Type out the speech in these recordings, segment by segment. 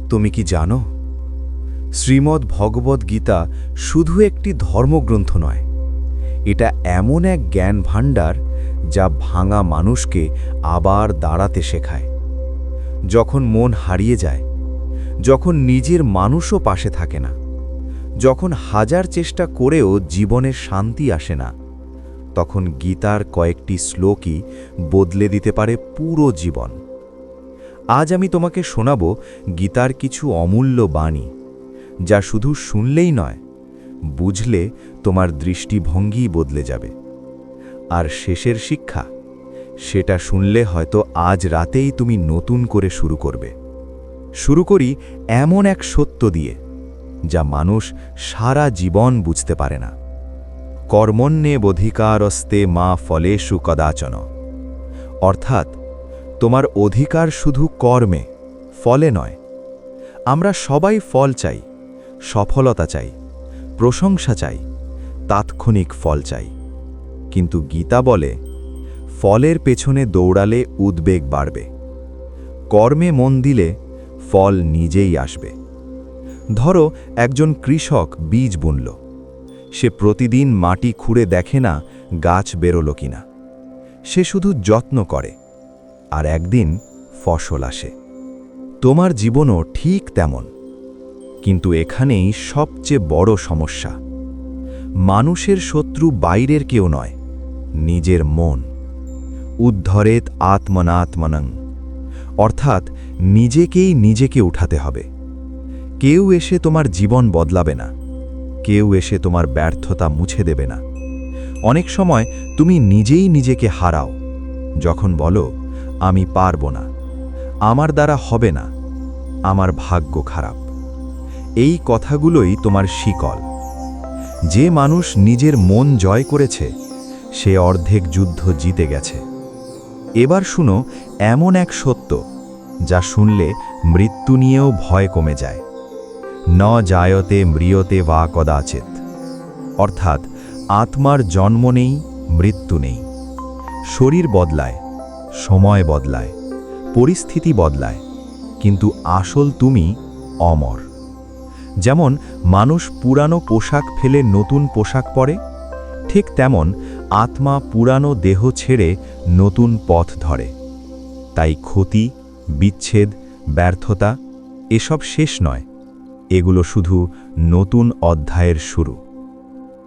তুমি কি জানো, শ্রীমদ্ ভগবদ্ গীতা শুধু একটি ধর্মগ্রন্থ নয়, এটা এমন এক জ্ঞান ভাণ্ডার যা ভাঙা মানুষকে আবার দাঁড়াতে শেখায়। যখন মন হারিয়ে যায়, যখন নিজের মানুষও পাশে থাকে না, যখন হাজার চেষ্টা করেও জীবনে শান্তি আসে না, তখন গীতার কয়েকটি শ্লোকই বদলে দিতে পারে পুরো জীবন। আজ আমি তোমাকে শোনাব গীতার কিছু অমূল্য বাণী, যা শুধু শুনলেই নয়, বুঝলে তোমার দৃষ্টিভঙ্গি বদলে যাবে। আর শেষের শিক্ষা, সেটা শুনলে হয়তো আজ রাতেই তুমি নতুন করে শুরু করবে। শুরু করি এমন এক সত্য দিয়ে, যা মানুষ সারা জীবন বুঝতে পারে না। কর্মণ্যেবধিকারস্তে মা ফলেষু কদাচন। অর্থাৎ তোমার অধিকার শুধু কর্মে, ফলে নয়। আমরা সবাই ফল চাই, সফলতা চাই, প্রশংসা চাই, তাৎক্ষণিক ফল চাই। কিন্তু গীতা বলে, ফলের পেছনে দৌড়ালে উদ্বেগ বাড়বে, কর্মে মন দিলে ফল নিজেই আসবে। ধরো একজন কৃষক বীজ বুনল, সে প্রতিদিন মাটি খুঁড়ে দেখে না গাছ বেরোলো কিনা, সে শুধু যত্ন করে, আর একদিন ফসল আসে। তোমার জীবনও ঠিক তেমন। কিন্তু এখানেই সবচেয়ে বড় সমস্যা। মানুষের শত্রু বাইরের কেউ নয়, নিজের মন। উদ্ধরেত আত্মনাত্মনং, অর্থাৎ নিজেকেই নিজেকে উঠাতে হবে। কেউ এসে তোমার জীবন বদলাবে না, কেউ এসে তোমার ব্যর্থতা মুছে দেবে না। অনেক সময় তুমি নিজেই নিজেকে হারাও, যখন বলো, আমি পারব না, আমার দ্বারা হবে না, আমার ভাগ্য খারাপ। এই কথাগুলোই তোমার শিকল। যে মানুষ নিজের মন জয় করেছে, সে অর্ধেক যুদ্ধ জিতে গেছে। এবার শুনো এমন এক সত্য, যা শুনলে মৃত্যু নিয়েও ভয় কমে যায়। ন জায়তে ম্রিয়তে বা কদাচিৎ। অর্থাৎ আত্মার জন্ম নেই, মৃত্যু নেই। শরীর বদলায়, সময় বদলায়, পরিস্থিতি বদলায়, কিন্তু আসল তুমি অমর। যেমন মানুষ পুরানো পোশাক ফেলে নতুন পোশাক পরে, ঠিক তেমন আত্মা পুরানো দেহ ছেড়ে নতুন পথ ধরে। তাই ক্ষতি, বিচ্ছেদ, ব্যর্থতা এসব শেষ নয়, এগুলো শুধু নতুন অধ্যায়ের শুরু।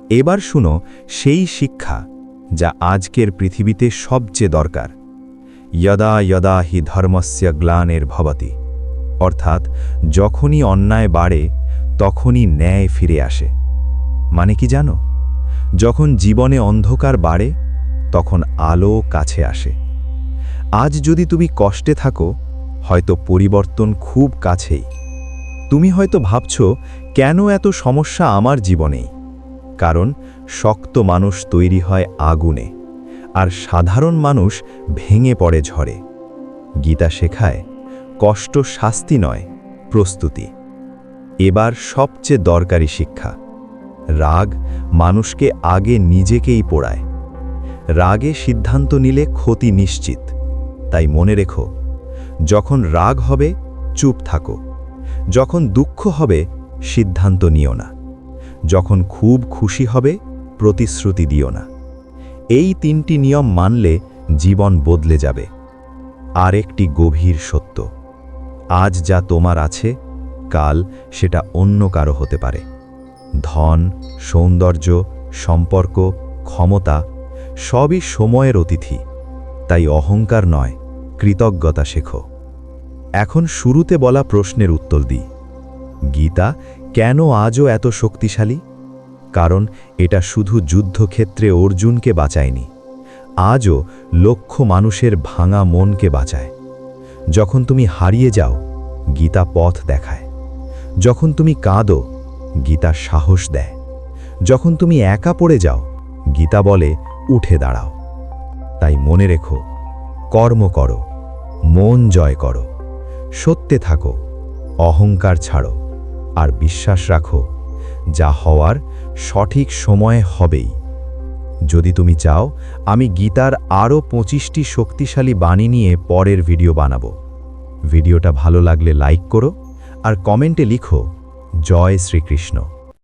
এবার শুনো সেই শিক্ষা, যা আজকের পৃথিবীতে সবচেয়ে দরকার। যদা যদা হি ধর্মস্য গ্লানির্ভবতি। অর্থাৎ যখনই অন্যায় বাড়ে, তখনই ন্যায় ফিরে আসে। মানে কি জানো? যখন জীবনে অন্ধকার বাড়ে, তখন আলো কাছে আসে। আজ যদি তুমি কষ্টে থাকো, হয়তো পরিবর্তন খুব কাছেই। তুমি হয়তো ভাবছো, কেন এত সমস্যা আমার জীবনেই? কারণ শক্ত মানুষ তৈরি হয় আগুনে, আর সাধারণ মানুষ ভেঙে পড়ে ঝড়ে। গীতা শেখায়, কষ্ট শাস্তি নয়, প্রস্তুতি। এবার সবচেয়ে দরকারি শিক্ষা। রাগ মানুষকে আগে নিজেকেই পোড়ায়। রাগে সিদ্ধান্ত নিলে ক্ষতি নিশ্চিত। তাই মনে রেখো, যখন রাগ হবে চুপ থাকো, যখন দুঃখ হবে সিদ্ধান্ত নিও না, যখন খুব খুশি হবে প্রতিশ্রুতি দিও না। এই তিনটি নিয়ম মানলে জীবন বদলে যাবে। আর একটি গভীর সত্য, আজ যা তোমার আছে, কাল সেটা অন্য কারো হতে পারে। ধন, সৌন্দর্য, সম্পর্ক, ক্ষমতা সবই সময়ের অতিথি। তাই অহংকার নয়, কৃতজ্ঞতা শেখো। এখন শুরুতে বলা প্রশ্নের উত্তর দিই। গীতা কেন আজও এত শক্তিশালী? কারণ এটা শুধু যুদ্ধক্ষেত্রে অর্জুনকে বাঁচায়নি, আজও লক্ষ মানুষের ভাঙা মনকে বাঁচায়। যখন তুমি হারিয়ে যাও, গীতা পথ দেখায়। যখন তুমি কাঁদো, গীতা সাহস দেয়। যখন তুমি একা পড়ে যাও, গীতা বলে উঠে দাঁড়াও। তাই মনে রেখো, কর্ম করো, মন জয় করো, সত্যে থাকো, অহংকার ছাড়ো, আর বিশ্বাস রাখো, যা হওয়ার সঠিক সময়ে হবেই। যদি তুমি চাও, আমি গীতার আরও 25টি শক্তিশালী বাণী নিয়ে পরের ভিডিও বানাবো। ভিডিওটা ভালো লাগলে লাইক করো, আর কমেন্টে লিখো জয় শ্রীকৃষ্ণ।